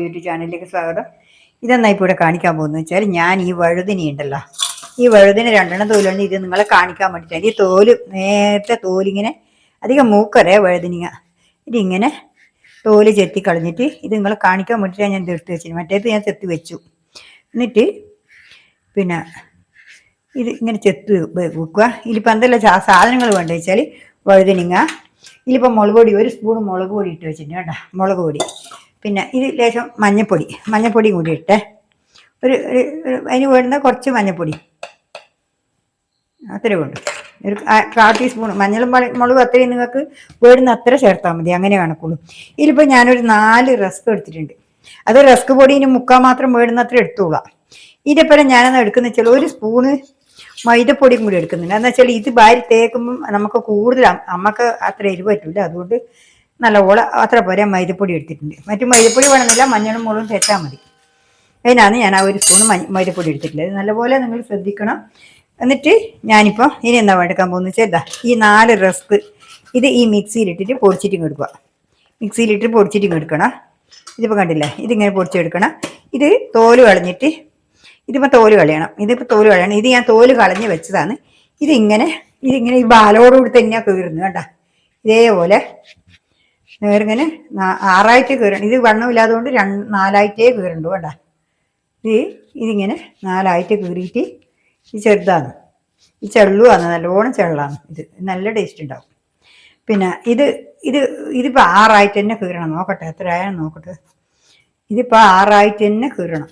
YouTube ചാനലിലേക്ക് സ്വാഗതം. ഇതെന്നാ ഇപ്പോൾ ഇവിടെ കാണിക്കാൻ പോകുന്നത് വെച്ചാൽ ഞാൻ ഈ വഴുതിനി ഉണ്ടല്ലോ, ഈ വഴുതിന് രണ്ടെണ്ണം തോലുണ്ട്. ഇത് നിങ്ങളെ കാണിക്കാൻ വേണ്ടിയിട്ടാണ്. ഈ തോല് നേരത്തെ തോലിങ്ങനെ അധികം മൂക്കറേ വഴുതിനിങ്ങ ഇതിങ്ങനെ തോല് ചെത്തി കളഞ്ഞിട്ട് ഇത് നിങ്ങളെ കാണിക്കാൻ വേണ്ടിയിട്ടാണ് ഞാൻ എടുത്ത് വെച്ചത്. മറ്റേത് ഞാൻ ചെത്തി വെച്ചു. എന്നിട്ട് പിന്നെ ഇത് ഇങ്ങനെ ചെത്ത് വെക്കുക. ഇതിലിപ്പോൾ എന്തെല്ലാം സാധനങ്ങൾ വേണ്ടത് വെച്ചാൽ വഴുതനിങ്ങ, ഇതിലിപ്പോൾ മുളക് പൊടി, ഒരു സ്പൂൺ മുളക് പൊടി ഇട്ട് വെച്ചിട്ടുണ്ട് കേട്ടോ, മുളക് പൊടി. പിന്നെ ഇത് ലേശം മഞ്ഞപ്പൊടിയും കൂടി ഇട്ടേ, ഒരു അതിന് വേണ്ടുന്ന കുറച്ച് മഞ്ഞപ്പൊടി അത്രേ വേണ്ടു. ഒരു 1/4 ടീസ്പൂൺ മഞ്ഞളും മുളകും അത്രയും നിങ്ങൾക്ക് വേണ്ടുന്ന അത്ര ചേർത്താൽ മതി, അങ്ങനെ കണക്കുള്ളൂ. ഇതിലിപ്പോൾ ഞാനൊരു 4 റസ്ക് എടുത്തിട്ടുണ്ട്. അത് റസ്ക് പൊടിന് മുക്കാൻ മാത്രം വേണ്ടുന്ന അത്ര എടുത്തോളാം. ഇതിപ്പോൾ ഞാനെന്നാ എടുക്കുന്ന വെച്ചാൽ ഒരു സ്പൂണ് മൈദപ്പൊടിയും കൂടി എടുക്കുന്നുണ്ട്. എന്ന് വെച്ചാൽ ഇത് ഭാര്യ തേക്കുമ്പം നമുക്ക് കൂടുതൽ അമ്മക്ക് അത്ര എരിവ് പറ്റില്ല, അതുകൊണ്ട് നല്ലപോലെ അത്ര പോരെ മൈദപ്പൊടി എടുത്തിട്ടുണ്ട്. മറ്റു മൈദപ്പൊടി വേണമെന്നില്ല, മഞ്ഞളും മുളകും തേച്ചാൽ മതി. അതിനാണ് ഞാൻ ആ ഒരു സ്പൂണ് മൈദപ്പൊടി എടുത്തിട്ടുള്ളത്. നല്ലപോലെ നിങ്ങൾ ശ്രദ്ധിക്കണം. എന്നിട്ട് ഞാനിപ്പോൾ ഇനി എന്താ എടുക്കാൻ പോകുന്നത് വെച്ചാൽ ഈ 4 റസ്ക് ഇത് ഈ മിക്സിയിലിട്ടിട്ട് പൊടിച്ചിട്ടും എടുക്കുക. മിക്സിയിലിട്ട് പൊടിച്ചിട്ടും എടുക്കണം. ഇതിപ്പോൾ കണ്ടില്ലേ, ഇതിങ്ങനെ പൊടിച്ചെടുക്കണം. ഇത് തോല് കളഞ്ഞിട്ട്, ഇതിപ്പോൾ തോല് കളയണം. ഇതിപ്പോൾ തോല് കളയണം. ഇത് ഞാൻ തോല് കളഞ്ഞ് വെച്ചതാണ്. ഇതിങ്ങനെ ഈ ബാലോടുകൂടി തന്നെയാണ് കീറുന്നത് കേട്ടോ. ഇതേപോലെ നേരിങ്ങനെ 6ആയിട്ട് കീറണം. ഇത് വണ്ണമില്ലാതുകൊണ്ട് 4ആയിട്ടേ കീറുണ്ടു കേട്ടോ. ഇതിങ്ങനെ 4ആയിട്ട് കീറിയിട്ട് ഈ ചെറുതാണ്, ഈ ചെള്ളുമാണ്, നല്ലോണം ചെള്ളാണ്. ഇത് നല്ല ടേസ്റ്റ് ഉണ്ടാവും. പിന്നെ ഇതിപ്പോൾ 6ആയിട്ട് തന്നെ കീറണം. നോക്കട്ടെ എത്ര ആയാലും നോക്കട്ടെ. ഇതിപ്പോൾ 6ആയിട്ട് തന്നെ കീറണം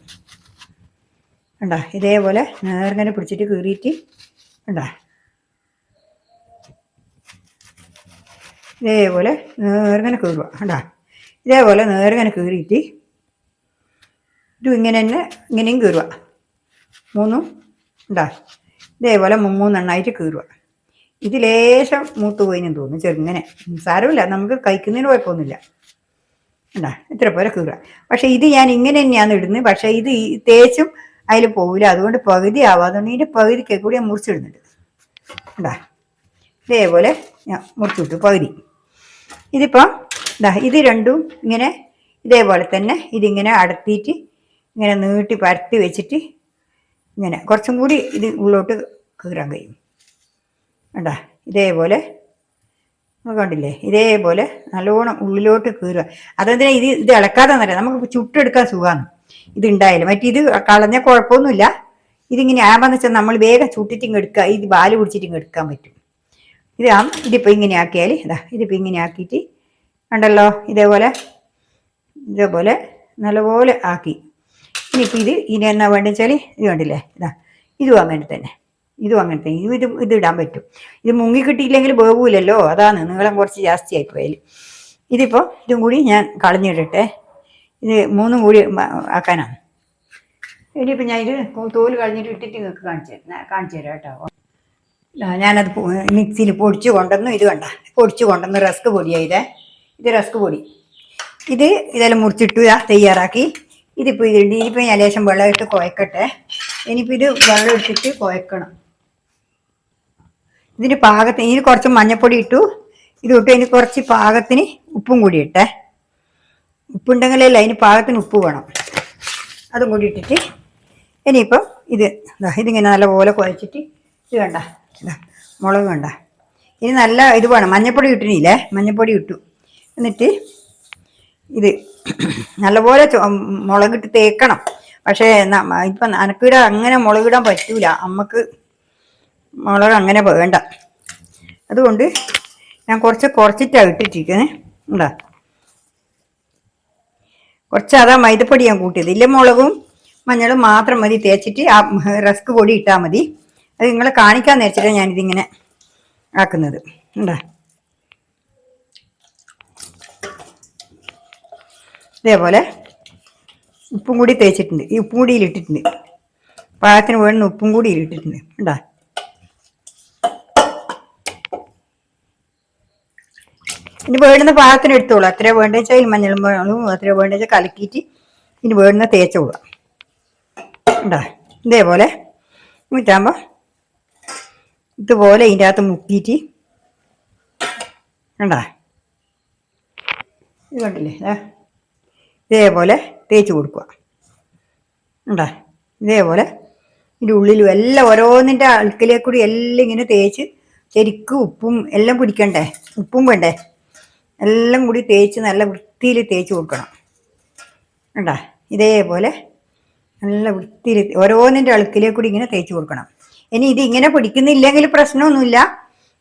കണ്ടാ. ഇതേപോലെ നേർങ്ങനെ പിടിച്ചിട്ട് കീറിയിട്ട് കണ്ടാ, ഇതേപോലെ നേർങ്ങനെ കീറുക കണ്ടാ. ഇതേപോലെ നേർങ്ങനെ കീറിയിട്ട് ഇത് ഇങ്ങനെ തന്നെ ഇങ്ങനെയും കീറുക. 3 ഉണ്ടാ, ഇതേപോലെ 3 എണ്ണമായിട്ട് കീറുക. ഇത് ലേശം മൂത്ത് പോയിനെന്ന് തോന്നുന്നു, ചെറുങ്ങനെ. സാരമില്ല, നമുക്ക് കഴിക്കുന്നതിന് കുഴപ്പമൊന്നുമില്ല. ഉണ്ടാ, ഇത്ര പോലെ കീറുക. പക്ഷേ ഇത് ഞാൻ ഇങ്ങനെ തന്നെയാണ് ഇടുന്നത്. പക്ഷേ ഇത് തേച്ചും അതിൽ പോവില്ല, അതുകൊണ്ട് പകുതി ആവാതുകൊണ്ട് ഇതിൻ്റെ പകുതിക്ക് കൂടി ഞാൻ മുറിച്ചിടുന്നുണ്ട്. ഉണ്ടാ, ഇതേപോലെ ഞാൻ മുറിച്ചിട്ടു പകുതി. ഇതിപ്പോൾ ഇത് രണ്ടും ഇങ്ങനെ ഇതേപോലെ തന്നെ ഇതിങ്ങനെ അടത്തിയിട്ട് ഇങ്ങനെ നീട്ടി പരത്തി വെച്ചിട്ട് ഇങ്ങനെ കുറച്ചും കൂടി ഇത് ഉള്ളോട്ട് കീറാൻ കഴിയും. കണ്ടാ, ഇതേപോലെ കണ്ടില്ലേ, ഇതേപോലെ നല്ലോണം ഉള്ളിലോട്ട് കീറുക. അതെന്തിനാ ഇത് ഇളക്കാതെ പറയാം, നമുക്ക് ചുട്ടെടുക്കാൻ സുഖമാണ് ഇതുണ്ടായാലും. ഇത് കളഞ്ഞ കുഴപ്പമൊന്നുമില്ല. ഇതിങ്ങനെ ആകുമ്പോന്ന് വെച്ചാൽ നമ്മൾ വേഗം ചുട്ടിട്ടിങ് എടുക്കുക, ഇത് പാല് പിടിച്ചിട്ടിങ് എടുക്കാൻ പറ്റും. ഇതിപ്പോൾ ഇങ്ങനെ ആക്കിയാൽ ഇതിപ്പോൾ ഇങ്ങനെ ആക്കിയിട്ട് കണ്ടല്ലോ, ഇതേപോലെ നല്ലപോലെ ആക്കി. ഇനിയിപ്പോൾ ഇനി എന്നാ വേണ്ടത് വെച്ചാൽ ഇത് കണ്ടില്ലേ, ഇതും അങ്ങനെ തന്നെ ഇത് ഇടാൻ പറ്റും. ഇത് മുങ്ങി കിട്ടിയില്ലെങ്കിൽ വേവൂലല്ലോ, അതാണ് നീളം കുറച്ച് ജാസ്തി ആയിപ്പോയാൽ. ഇതിപ്പോൾ ഇതും കൂടി ഞാൻ കളഞ്ഞിടട്ടെ. ഇത് 3 കൂടി ആക്കാനാണ്. ഇനിയിപ്പോൾ ഞാൻ ഇത് തോല് കളഞ്ഞിട്ട് ഇട്ടിട്ട് നിങ്ങൾക്ക് കാണിച്ചു തരാം കേട്ടോ. ഞാനത് മിക്സിയിൽ പൊടിച്ച് കൊണ്ടുവന്നു. ഇത് കണ്ട പൊടിച്ച് കൊണ്ടുവന്ന് റസ്ക് പൊടിയായത്. ഇത് റസ്ക് പൊടി. ഇതെല്ലാം മുറിച്ചിട്ടു തയ്യാറാക്കി. ഇതിപ്പോൾ ഞാൻ ലേശം വെള്ളം ഇട്ട് കുഴക്കട്ടെ. ഇനിയിപ്പോൾ ഇത് വെള്ളം ഇട്ടിട്ട് കുഴക്കണം. ഇതിന് പാകത്തിന് ഇതിന് കുറച്ച് മഞ്ഞൾപ്പൊടി ഇട്ടു. ഇതിട്ട് അതിന് കുറച്ച് പാകത്തിന് ഉപ്പും കൂടി ഇട്ടേ. ഉപ്പുണ്ടെങ്കിലല്ല, അതിന് പാകത്തിന് ഉപ്പ് വേണം. അതും കൂടി ഇട്ടിട്ട് ഇനിയിപ്പം ഇതിങ്ങനെ നല്ലപോലെ കുഴച്ചിട്ട് ഇത് കണ്ട മുളക് കണ്ട. ഇനി നല്ല ഇത് വേണം, മഞ്ഞൾപ്പൊടി ഇട്ടിനില്ലേ, മഞ്ഞൾപ്പൊടി ഇട്ടു. എന്നിട്ട് ഇത് നല്ലപോലെ മുളകിട്ട് തേക്കണം. പക്ഷേ ഇപ്പം അനക്കിടാൻ അങ്ങനെ മുളകിടാൻ പറ്റൂല, അമ്മക്ക് മുളക് അങ്ങനെ വേണ്ട. അതുകൊണ്ട് ഞാൻ കുറച്ചിട്ടാണ് ഇട്ടിട്ടിരിക്കുന്നത്. ഉണ്ടാ, കുറച്ച് അതാ മൈദപ്പൊടി ഞാൻ കൂട്ടിയത്. ഇല്ല, മുളകും മഞ്ഞളും മാത്രം മതി തേച്ചിട്ട് ആ റസ്ക് പൊടി ഇട്ടാൽ മതി. അത് നിങ്ങളെ കാണിക്കാൻ നേരിച്ചിട്ടാണ് ഞാനിതിങ്ങനെ ആക്കുന്നത്. ഉണ്ടാ, ഇതേപോലെ ഉപ്പും കൂടി തേച്ചിട്ടുണ്ട്. ഈ ഉപ്പും കൂടി ഇട്ടിട്ടുണ്ട്, പാകത്തിന് വേണ്ടുന്ന ഉപ്പും കൂടി ഇട്ടിട്ടുണ്ട്. ഉണ്ടാ, ഇനി വേണ്ടുന്ന പാകത്തിന് എടുത്തോളൂ. അത്ര വേണ്ട വെച്ചാൽ മഞ്ഞളും മുളകും അത്ര വേണ്ട വെച്ചാൽ കലക്കിയിട്ട് ഇനി വേണ്ടുന്ന തേച്ചോളാം. ഉണ്ടാ, ഇതേപോലെ മുറ്റാകുമ്പോൾ ഇതുപോലെ ഇതിൻ്റെ അകത്ത് മുക്കിയിട്ട് കണ്ടാ, ഇത് കണ്ടില്ലേ, ഇതേപോലെ തേച്ച് കൊടുക്കുക. ഉണ്ടാ ഇതേപോലെ ഇതിൻ്റെ ഉള്ളിലും എല്ലാം ഓരോന്നിൻ്റെ അഴുക്കിലേക്ക് കൂടി എല്ലാം ഇങ്ങനെ തേച്ച് ശരിക്കും ഉപ്പും എല്ലാം പിടിക്കണ്ടേ, ഉപ്പും വേണ്ടേ, എല്ലാം കൂടി തേച്ച് നല്ല വൃത്തിയിൽ തേച്ച് കൊടുക്കണം. ഉണ്ടാ ഇതേപോലെ നല്ല വൃത്തിയിൽ ഓരോന്നിൻ്റെ അഴുക്കിലേക്ക് കൂടി ഇങ്ങനെ തേച്ച് കൊടുക്കണം. ഇനി ഇത് ഇങ്ങനെ പിടിക്കുന്നില്ലെങ്കിൽ പ്രശ്നമൊന്നുമില്ല.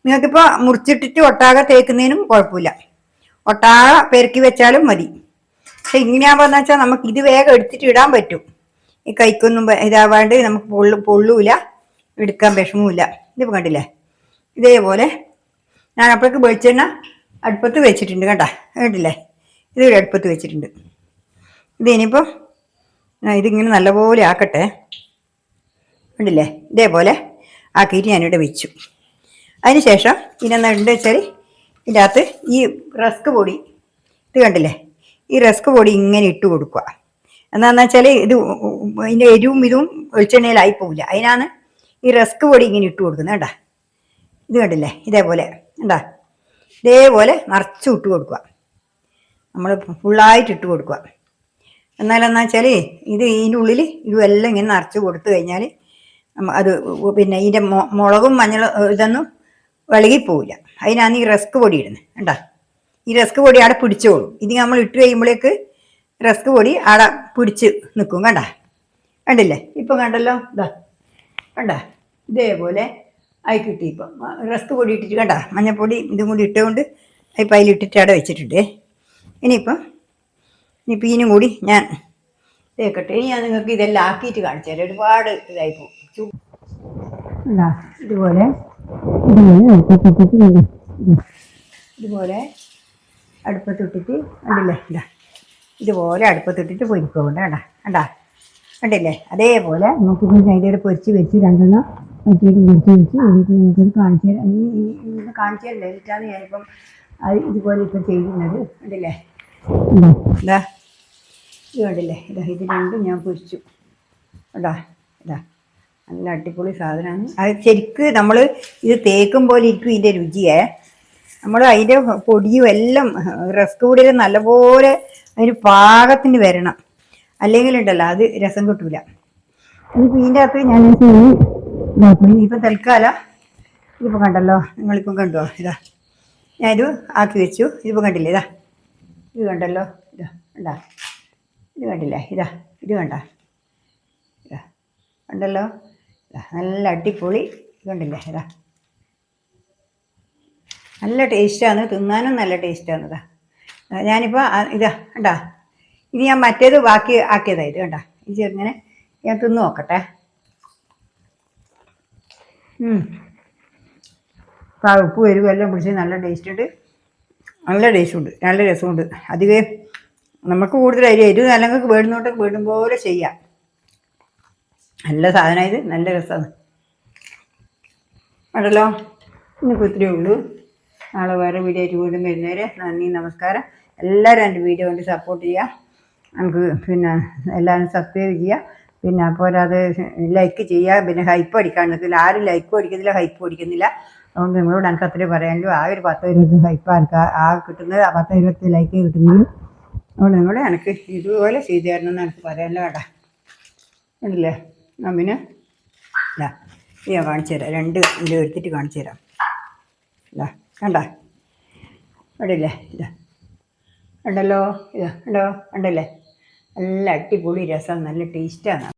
നിങ്ങൾക്കിപ്പോൾ മുറിച്ചിട്ടിട്ട് ഒട്ടാകെ തേക്കുന്നതിനും കുഴപ്പമില്ല, ഒട്ടാകെ പെരുക്കി വെച്ചാലും മതി. പക്ഷെ ഇങ്ങനെയാകുമ്പോൾ വെച്ചാൽ നമുക്ക് ഇത് വേഗം എടുത്തിട്ട് ഇടാൻ പറ്റും. ഈ കൈക്കൊന്നും ഇതാവാണ്ട് നമുക്ക് പൊള്ളൂല, എടുക്കാൻ വിഷമവുമില്ല. ഇതിപ്പോൾ കണ്ടില്ലേ, ഇതേപോലെ ഞാൻ അപ്പോഴേക്ക് വെളിച്ചെണ്ണ അടുപ്പത്ത് വെച്ചിട്ടുണ്ട്. കണ്ടില്ലേ, ഇത് അടുപ്പത്ത് വെച്ചിട്ടുണ്ട്. ഇതിനിപ്പോൾ ഇതിങ്ങനെ നല്ലപോലെ ആക്കട്ടെ. കണ്ടില്ലേ, ഇതേപോലെ ആക്കിയിട്ട് ഞാനിവിടെ വെച്ചു. അതിന് ശേഷം ഇതിനെന്താ ഉണ്ട് വെച്ചാൽ ഇതിൻ്റെ അകത്ത് ഈ റസ്ക് പൊടി, ഇത് കണ്ടില്ലേ, ഈ റസ്ക് പൊടി ഇങ്ങനെ ഇട്ട് കൊടുക്കുക. എന്താണെന്ന് വെച്ചാൽ ഇത് ഇതിൻ്റെ എരിവും ഇതും വെളിച്ചെണ്ണയിലായി പോവില്ല, അതിനാണ് ഈ റസ്ക് പൊടി ഇങ്ങനെ ഇട്ട് കൊടുക്കുന്നത്. കണ്ടാ ഇത് കണ്ടില്ലേ, ഇതേപോലെ കണ്ടാ, ഇതേപോലെ നിറച്ച് ഇട്ട് കൊടുക്കുക. നമ്മൾ ഫുള്ളായിട്ട് ഇട്ട് കൊടുക്കുക. എന്നാലെന്നാ വെച്ചാൽ ഇത് ഇതിൻ്റെ ഉള്ളിൽ ഇതുമെല്ലാം ഇങ്ങനെ നിറച്ച് കൊടുത്തു കഴിഞ്ഞാൽ അത് പിന്നെ ഇതിൻ്റെ മുളകും മഞ്ഞളും ഇതൊന്നും വിളകിപ്പോവില്ല. അതിനാണ് ഈ റസ്ക് പൊടി ഇടുന്നത്. കണ്ടാ, ഈ റസ്ക് പൊടി അവിടെ പിടിച്ചോളും. ഇത് നമ്മൾ ഇട്ട് കഴിയുമ്പോഴേക്ക് റസ്ക് പൊടി അവിടെ പിടിച്ച് നിൽക്കും. കണ്ടില്ലേ, ഇപ്പം കണ്ടല്ലോ, ഇതാ കണ്ടാ, ഇതേപോലെ ആയി കിട്ടി. ഇപ്പം റസ്ക് പൊടി ഇട്ടിട്ട് കണ്ടാ, മഞ്ഞൾപ്പൊടി ഇതും കൂടി ഇട്ടുകൊണ്ട് ഇപ്പം അതിലിട്ടിട്ട് അവിടെ വെച്ചിട്ടുണ്ട്. ഇനിയിപ്പം ഇതിനും കൂടി ഞാൻ തേക്കട്ടെ. ഇനി ഞാൻ നിങ്ങൾക്ക് ഇതെല്ലാം ആക്കിയിട്ട് കാണിച്ചു തരാം, ഒരുപാട് ഇതായി പോകും. ഇതുപോലെ ഇതുപോലെ അടുപ്പത്തിട്ടിട്ട് കണ്ടില്ലേ, ഇതുപോലെ അടുപ്പത്തിട്ടിട്ട് പൊരിക്കുന്നുണ്ട്. കണ്ടില്ലേ, അതേപോലെ നോക്കിയിട്ട് അതിൻ്റെ കൂടെ പൊരിച്ച് വെച്ച് രണ്ടെണ്ണം വെച്ചിട്ട് പൊരിച്ച് വെച്ച് എനിക്കത് കാണിച്ചു തരാം. കാണിച്ചു തരല്ലേ, എന്നിട്ടാണ് ഞാനിപ്പം അത് ഇതുപോലെ ഇപ്പം ചെയ്യുന്നത്. കണ്ടില്ലേ, ഇതാ ഇത് കണ്ടില്ലേ, ഇത് രണ്ടും ഞാൻ പൊരിച്ചു. ഇതാ നല്ല അടിപൊളി സാധനമാണ്. അത് ശരിക്ക് നമ്മൾ ഇത് തേക്കും പോലെ ഇരിക്കും ഇതിൻ്റെ രുചിയേ. നമ്മൾ അതിൻ്റെ പൊടിയും എല്ലാം റസ്ക് പൊടിയിൽ നല്ലപോലെ അതിന് പാകത്തിന് വരണം, അല്ലെങ്കിൽ ഉണ്ടല്ലോ അത് രസം കിട്ടൂല. ഇനിയിപ്പോൾ ഇതിൻ്റെ അകത്ത് ഞാൻ ഇനിയിപ്പോൾ തൽക്കാലം ഇതിപ്പോൾ കണ്ടല്ലോ, നിങ്ങളിപ്പം കണ്ടോ, ഞാനിത് ആക്കി വെച്ചു. ഇതിപ്പോൾ കണ്ടില്ലേ, ഇത് കണ്ടല്ലോ, ഇത് കണ്ടില്ലേ, ഇത് കണ്ടല്ലോ, നല്ല അടിപൊളി. കണ്ടില്ലേ, നല്ല ടേസ്റ്റാണ്, തിന്നാനും നല്ല ടേസ്റ്റാണ്. ഞാനിപ്പോൾ ഇത് ഞാൻ മറ്റേത് ബാക്കി ആക്കിയതായത്. ഇത് ചെറുങ്ങനെ ഞാൻ തിന്ന് നോക്കട്ടെ. ഉപ്പ് വരും എല്ലാം പിടിച്ച് നല്ല ടേസ്റ്റ് ഉണ്ട്, നല്ല രസമുണ്ട്. അധികം നമുക്ക് കൂടുതൽ എരിവ് അല്ലെങ്കിൽ വേടുന്നോട്ടൊക്കെ വേടും പോലെ ചെയ്യാം. നല്ല സാധനം, ഇത് നല്ല രസമാണ്. കണ്ടല്ലോ, ഇന്നിപ്പോൾ ഇത്രയേ ഉള്ളൂ. നാളെ വേറെ വീഡിയോ ആയിട്ട് വീണ്ടും വരുന്നവരെ നന്ദി, നമസ്കാരം. എല്ലാവരും എൻ്റെ വീഡിയോ കൊണ്ട് സപ്പോർട്ട് ചെയ്യുക. നമുക്ക് പിന്നെ എല്ലാവരും സബ്സ്ക്രൈബ് ചെയ്യുക. പിന്നെ പോരാതെ ലൈക്ക് ചെയ്യുക. പിന്നെ ഹൈപ്പ് അടിക്കാൻ നിൽക്കില്ല, ആരും ലൈക്കും അടിക്കുന്നില്ല, ഹൈപ്പും അടിക്കുന്നില്ല. അതുകൊണ്ട് നിങ്ങളോട് എനിക്ക് അത്രയും പറയാനുള്ളൂ. ആ ഒരു 10-20 ഹൈപ്പ് ആ കിട്ടുന്നത്, 10-20 ലൈക്ക് കിട്ടുന്നത്. അതുകൊണ്ട് നിങ്ങൾ എനിക്ക് ഇതുപോലെ ചെയ്തു തരണമെന്ന് എനിക്ക് പറയാനല്ലോ. കണ്ടില്ലേ, പിന്നെ ഇത് ഞാൻ കാണിച്ചു തരാം. 2 കിലോ എടുത്തിട്ട് കാണിച്ചു തരാം. കണ്ടില്ലേ, കണ്ടല്ലോ, കണ്ടല്ലേ, നല്ല അടിപൊളി രസം, നല്ല ടേസ്റ്റാണ്.